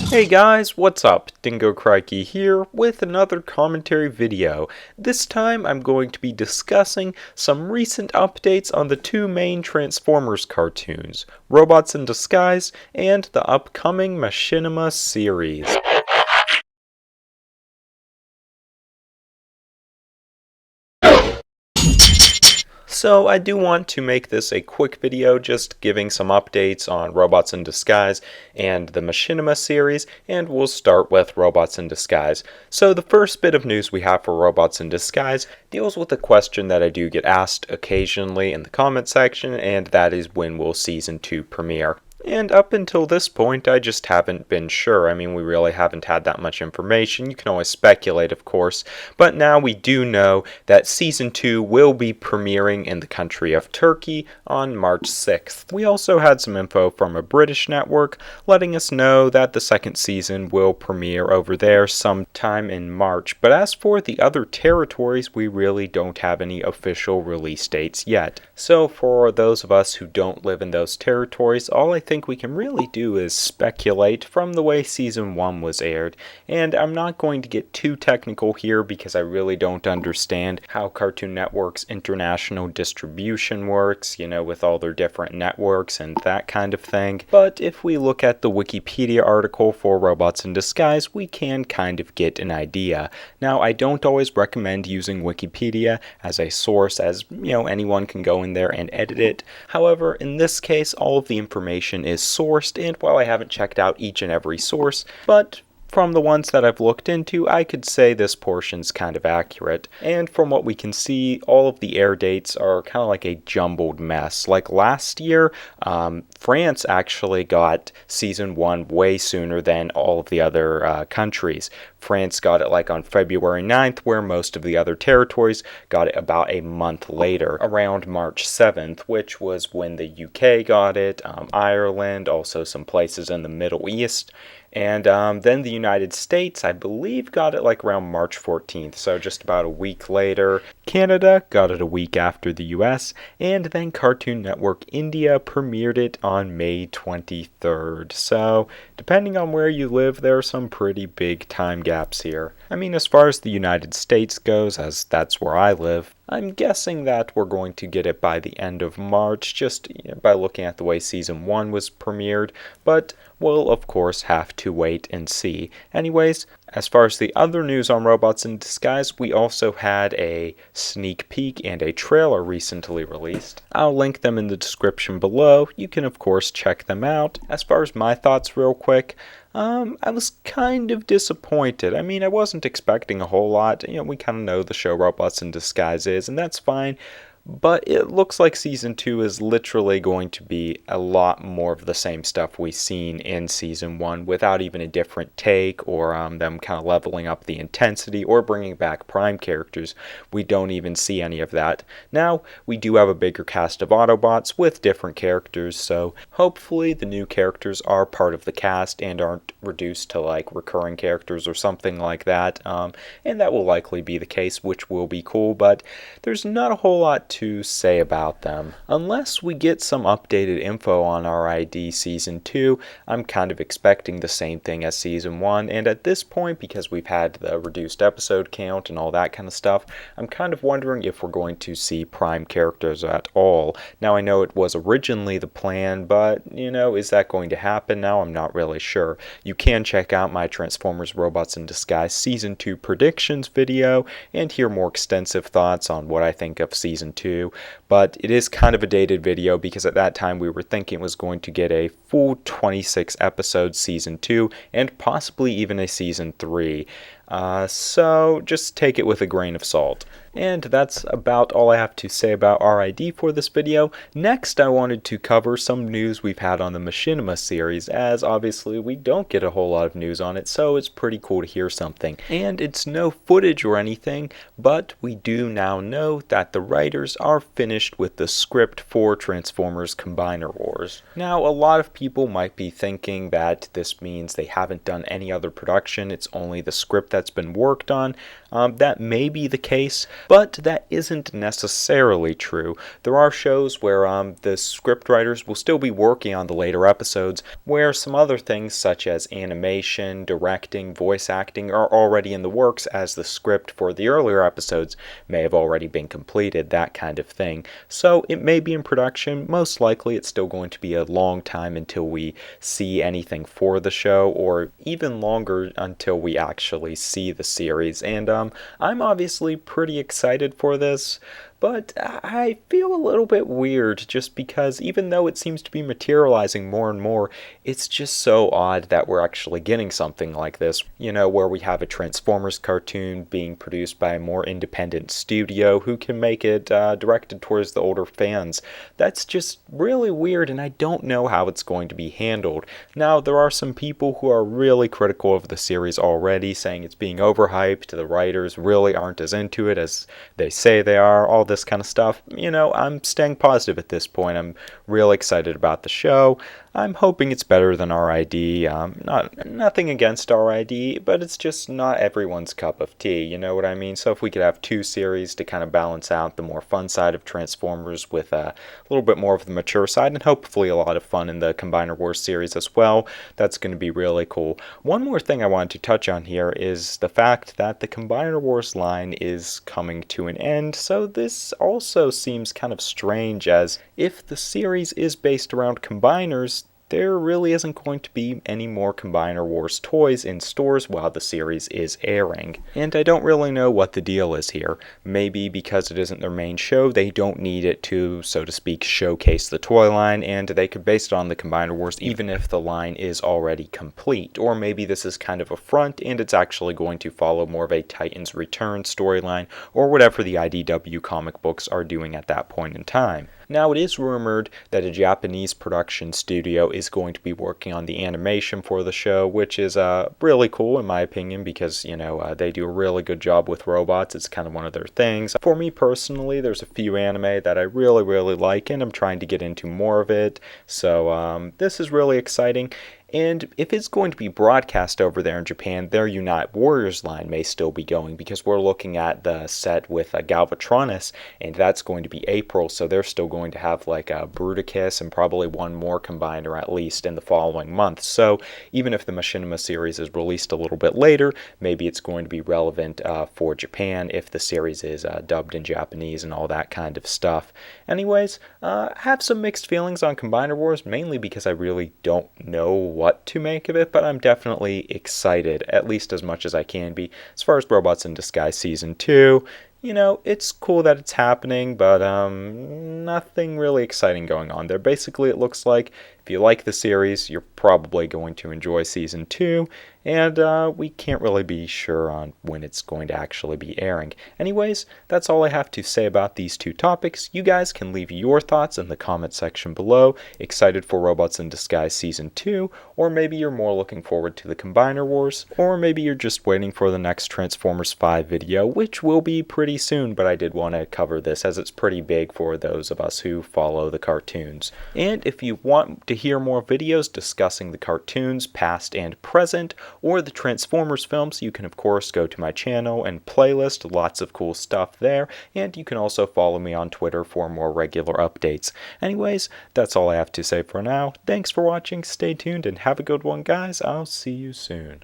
Hey guys, what's up? Dingo Crikey here with another commentary video. This time I'm going to be discussing some recent updates on the two main Transformers cartoons, Robots in Disguise and the upcoming Machinima series. So I do want to make this a quick video just giving some updates on Robots in Disguise and the Machinima series, and we'll start with Robots in Disguise. So the first bit of news we have for Robots in Disguise deals with a question that I do get asked occasionally in the comment section, and that is when will Season 2 premiere? And up until this point, I just haven't been sure. I mean, we really haven't had that much information. You can always speculate, of course. But now we do know that Season 2 will be premiering in the country of Turkey on March 6th. We also had some info from a British network letting us know that the second season will premiere over there sometime in March. But as for the other territories, we really don't have any official release dates yet. So for those of us who don't live in those territories, all I think we can really do is speculate from the way Season 1 was aired, and I'm not going to get too technical here because I really don't understand how Cartoon Network's international distribution works, with all their different networks and that kind of thing. But if we look at the Wikipedia article for Robots in Disguise, we can kind of get an idea. Now, I don't always recommend using Wikipedia as a source, as, anyone can go in there and edit it. However, in this case, all of the information is sourced, and while I haven't checked out each and every source, but from the ones that I've looked into, I could say this portion's kind of accurate. And from what we can see, all of the air dates are kind of like a jumbled mess. Like last year, France actually got Season 1 way sooner than all of the other countries. France got it like on February 9th, where most of the other territories got it about a month later, around March 7th, which was when the UK got it, Ireland, also some places in the Middle East. And then the United States, I believe, got it like around March 14th, so just about a week later. Canada got it a week after the US, and then Cartoon Network India premiered it on May 23rd. So, depending on where you live, there are some pretty big time gaps here. I mean, as far as the United States goes, as that's where I live, I'm guessing that we're going to get it by the end of March, just by looking at the way Season 1 was premiered, but we'll of course have to wait and see. Anyways, as far as the other news on Robots in Disguise, we also had a sneak peek and a trailer recently released. I'll link them in the description below. You can of course check them out. As far as my thoughts real quick, I was kind of disappointed. I mean, I wasn't expecting a whole lot. We kind of know the show Robots in Disguise is, and that's fine. But it looks like Season 2 is literally going to be a lot more of the same stuff we've seen in Season 1 without even a different take or them kind of leveling up the intensity or bringing back Prime characters. We don't even see any of that. Now, we do have a bigger cast of Autobots with different characters, so hopefully the new characters are part of the cast and aren't reduced to like recurring characters or something like that. And that will likely be the case, which will be cool, but there's not a whole lot to say about them. Unless we get some updated info on RID Season 2, I'm kind of expecting the same thing as Season 1, and at this point, because we've had the reduced episode count and all that kind of stuff, I'm kind of wondering if we're going to see Prime characters at all. Now, I know it was originally the plan, but, is that going to happen now? I'm not really sure. You can check out my Transformers Robots in Disguise Season 2 predictions video and hear more extensive thoughts on what I think of Season 2. But it is kind of a dated video because at that time we were thinking it was going to get a full 26 episode Season 2 and possibly even a Season 3. So just take it with a grain of salt. And that's about all I have to say about RID for this video. Next, I wanted to cover some news we've had on the Machinima series, as obviously we don't get a whole lot of news on it, so it's pretty cool to hear something. And it's no footage or anything, but we do now know that the writers are finished finished with the script for Transformers Combiner Wars. Now, a lot of people might be thinking that this means they haven't done any other production, it's only the script that's been worked on. That may be the case, but that isn't necessarily true. There are shows where the scriptwriters will still be working on the later episodes, where some other things such as animation, directing, voice acting are already in the works, as the script for the earlier episodes may have already been completed, that kind of thing. So it may be in production. Most likely it's still going to be a long time until we see anything for the show, or even longer until we actually see the series. And I'm obviously pretty excited for this, but I feel a little bit weird just because even though it seems to be materializing more and more, it's just so odd that we're actually getting something like this, where we have a Transformers cartoon being produced by a more independent studio who can make it directed towards the older fans. That's just really weird, and I don't know how it's going to be handled. Now, there are some people who are really critical of the series already, saying it's being overhyped, the writers really aren't as into it as they say they are, all this kind of stuff. I'm staying positive at this point. I'm real excited about the show. I'm hoping it's better than RID. Nothing against RID, but it's just not everyone's cup of tea, you know what I mean? So if we could have two series to kind of balance out the more fun side of Transformers with a little bit more of the mature side, and hopefully a lot of fun in the Combiner Wars series as well, that's going to be really cool. One more thing I wanted to touch on here is the fact that the Combiner Wars line is coming to an end, so this also seems kind of strange, as if the series is based around combiners, there really isn't going to be any more Combiner Wars toys in stores while the series is airing. And I don't really know what the deal is here. Maybe because it isn't their main show, they don't need it to, so to speak, showcase the toy line, and they could base it on the Combiner Wars even if the line is already complete. Or maybe this is kind of a front, and it's actually going to follow more of a Titans Return storyline, or whatever the IDW comic books are doing at that point in time. Now, it is rumored that a Japanese production studio is going to be working on the animation for the show, which is really cool in my opinion, because, they do a really good job with robots. It's kind of one of their things. For me personally, there's a few anime that I really, really like, and I'm trying to get into more of it. So this is really exciting. And if it's going to be broadcast over there in Japan, their Unite Warriors line may still be going, because we're looking at the set with Galvatronus, and that's going to be April, so they're still going to have like a Bruticus and probably one more combiner at least in the following month. So even if the Machinima series is released a little bit later, maybe it's going to be relevant for Japan if the series is dubbed in Japanese and all that kind of stuff. Anyways, have some mixed feelings on Combiner Wars, mainly because I really don't know what to make of it, but I'm definitely excited, at least as much as I can be. As far as Robots in Disguise Season 2, it's cool that it's happening, but nothing really exciting going on there. Basically, it looks like if you like the series, you're probably going to enjoy Season 2, and we can't really be sure on when it's going to actually be airing. Anyways, that's all I have to say about these two topics. You guys can leave your thoughts in the comment section below. Excited for Robots in Disguise Season 2, or maybe you're more looking forward to the Combiner Wars, or maybe you're just waiting for the next Transformers 5 video, which will be pretty soon, but I did want to cover this as it's pretty big for those of us who follow the cartoons. And if you want to hear more videos discussing the cartoons, past and present, or the Transformers films, you can of course go to my channel and playlist, lots of cool stuff there, and you can also follow me on Twitter for more regular updates. Anyways, that's all I have to say for now. Thanks for watching, stay tuned, and have a good one, guys. I'll see you soon.